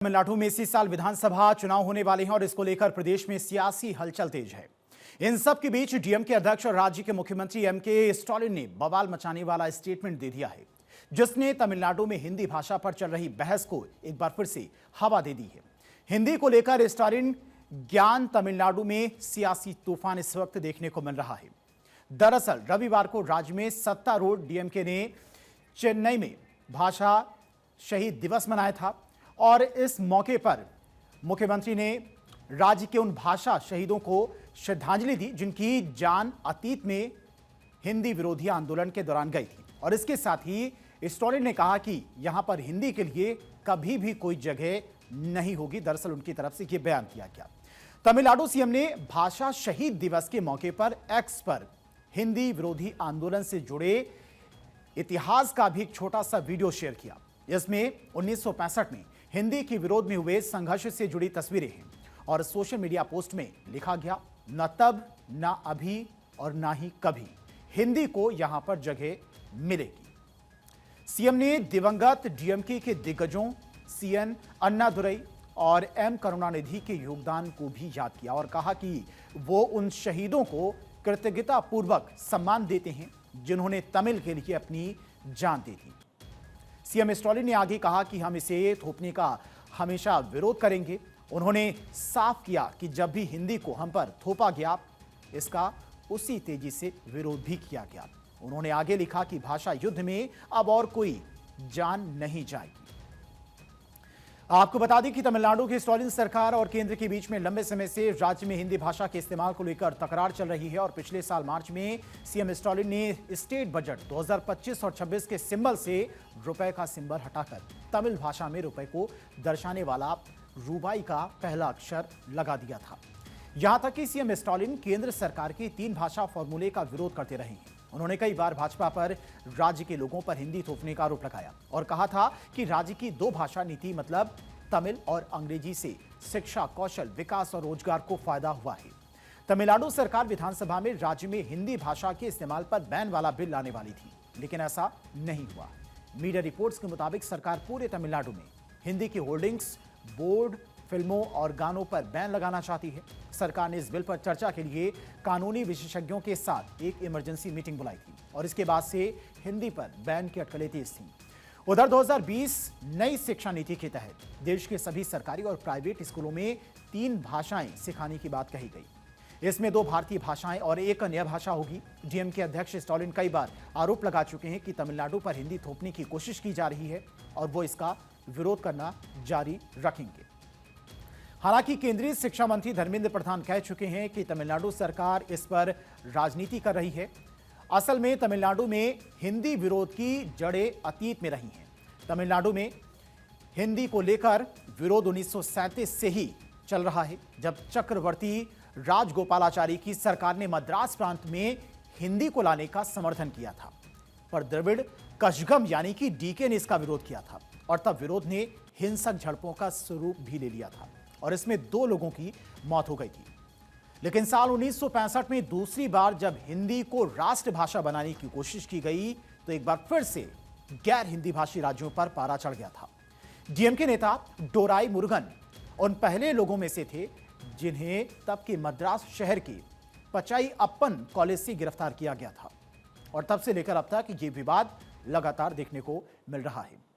तमिलनाडु में इसी साल विधानसभा चुनाव होने वाले हैं और इसको लेकर प्रदेश में सियासी हलचल तेज है। इन सब के बीच डीएमके अध्यक्ष और राज्य के मुख्यमंत्री एमके स्टालिन ने बवाल मचाने वाला स्टेटमेंट दे दिया है, जिसने तमिलनाडु में हिंदी भाषा पर चल रही बहस को एक बार फिर से हवा दे दी है। हिंदी को लेकर स्टालिन ज्ञान तमिलनाडु में सियासी तूफान इस वक्त देखने को मिल रहा है। दरअसल रविवार को राज्य में सत्तारूढ़ डीएमके ने चेन्नई में भाषा शहीद दिवस मनाया था और इस मौके पर मुख्यमंत्री ने राज्य के उन भाषा शहीदों को श्रद्धांजलि दी जिनकी जान अतीत में हिंदी विरोधी आंदोलन के दौरान गई थी। और इसके साथ ही स्टालिन ने कहा कि यहां पर हिंदी के लिए कभी भी कोई जगह नहीं होगी। दरअसल उनकी तरफ से यह बयान किया गया। तमिलनाडु सीएम ने भाषा शहीद दिवस के मौके पर एक्स पर हिंदी विरोधी आंदोलन से जुड़े इतिहास का भी एक छोटा सा वीडियो शेयर किया। इसमें 1965 में हिंदी के विरोध में हुए संघर्ष से जुड़ी तस्वीरें हैं और सोशल मीडिया पोस्ट में लिखा गया, न तब न अभी और न ही कभी हिंदी को यहां पर जगह मिलेगी। सीएम ने दिवंगत डीएमके के दिग्गजों सीएन अन्नादुरई और एम करुणानिधि के योगदान को भी याद किया और कहा कि वो उन शहीदों को कृतज्ञतापूर्वक सम्मान देते हैं जिन्होंने तमिल के लिए अपनी जान दी थी। सीएम स्टालिन ने आगे कहा कि हम इसे थोपने का हमेशा विरोध करेंगे। उन्होंने साफ किया कि जब भी हिंदी को हम पर थोपा गया, इसका उसी तेजी से विरोध भी किया गया। उन्होंने आगे लिखा कि भाषा युद्ध में अब और कोई जान नहीं जाएगी। आपको बता दें कि तमिलनाडु की स्टालिन सरकार और केंद्र के बीच में लंबे समय से राज्य में हिंदी भाषा के इस्तेमाल को लेकर तकरार चल रही है और पिछले साल मार्च में सीएम स्टालिन ने स्टेट बजट 2025 और 26 के सिंबल से रुपए का सिंबल हटाकर तमिल भाषा में रुपए को दर्शाने वाला रूबाई का पहला अक्षर लगा दिया था। यहां तक कि सीएम स्टालिन केंद्र सरकार के 3 भाषा फॉर्मूले का विरोध करते रहे हैं। उन्होंने कई बार भाजपा पर राज्य के लोगों पर हिंदी थोपने का आरोप लगाया और कहा था कि राज्य की 2 भाषा नीति मतलब तमिल और अंग्रेजी से शिक्षा, कौशल, विकास और रोजगार को फायदा हुआ है। तमिलनाडु सरकार विधानसभा में राज्य में हिंदी भाषा के इस्तेमाल पर बैन वाला बिल लाने वाली थी, लेकिन ऐसा नहीं हुआ। मीडिया रिपोर्ट्स के मुताबिक सरकार पूरे तमिलनाडु में हिंदी की होर्डिंग्स, बोर्ड, फिल्मों और गानों पर बैन लगाना चाहती है। सरकार ने इस बिल पर चर्चा के लिए कानूनी विशेषज्ञों के साथ एक इमरजेंसी मीटिंग बुलाई थी और इसके बाद से हिंदी पर बैन की अटकलें तेज थीं। उधर 2020 नई शिक्षा नीति के तहत देश के सभी सरकारी और प्राइवेट स्कूलों में 3 भाषाएं सिखाने की बात कही गई। इसमें 2 भारतीय भाषाएं और 1 अन्य भाषा होगी। डीएमके अध्यक्ष स्टालिन कई बार आरोप लगा चुके हैं कि तमिलनाडु पर हिंदी थोपने की कोशिश की जा रही है और वो इसका विरोध करना जारी रखेंगे। हालांकि केंद्रीय शिक्षा मंत्री धर्मेंद्र प्रधान कह चुके हैं कि तमिलनाडु सरकार इस पर राजनीति कर रही है। असल में तमिलनाडु में हिंदी विरोध की जड़ें अतीत में रही हैं। तमिलनाडु में हिंदी को लेकर विरोध 1937 से ही चल रहा है, जब चक्रवर्ती राजगोपालाचारी की सरकार ने मद्रास प्रांत में हिंदी को लाने का समर्थन किया था, पर द्रविड़ कशगम यानी कि डीके ने इसका विरोध किया था और तब विरोध ने हिंसक झड़पों का स्वरूप भी ले लिया था और इसमें 2 लोगों की मौत हो गई थी। लेकिन साल 1965 में दूसरी बार जब हिंदी को राष्ट्रभाषा बनाने की कोशिश की गई तो एक बार फिर से गैर हिंदी भाषी राज्यों पर पारा चढ़ गया था। डीएमके नेता डोराई मुरुगन उन पहले लोगों में से थे जिन्हें तब के मद्रास शहर के पचाई अप्पन कॉलेज से गिरफ्तार किया गया था और तब से लेकर अब तक ये विवाद लगातार देखने को मिल रहा है।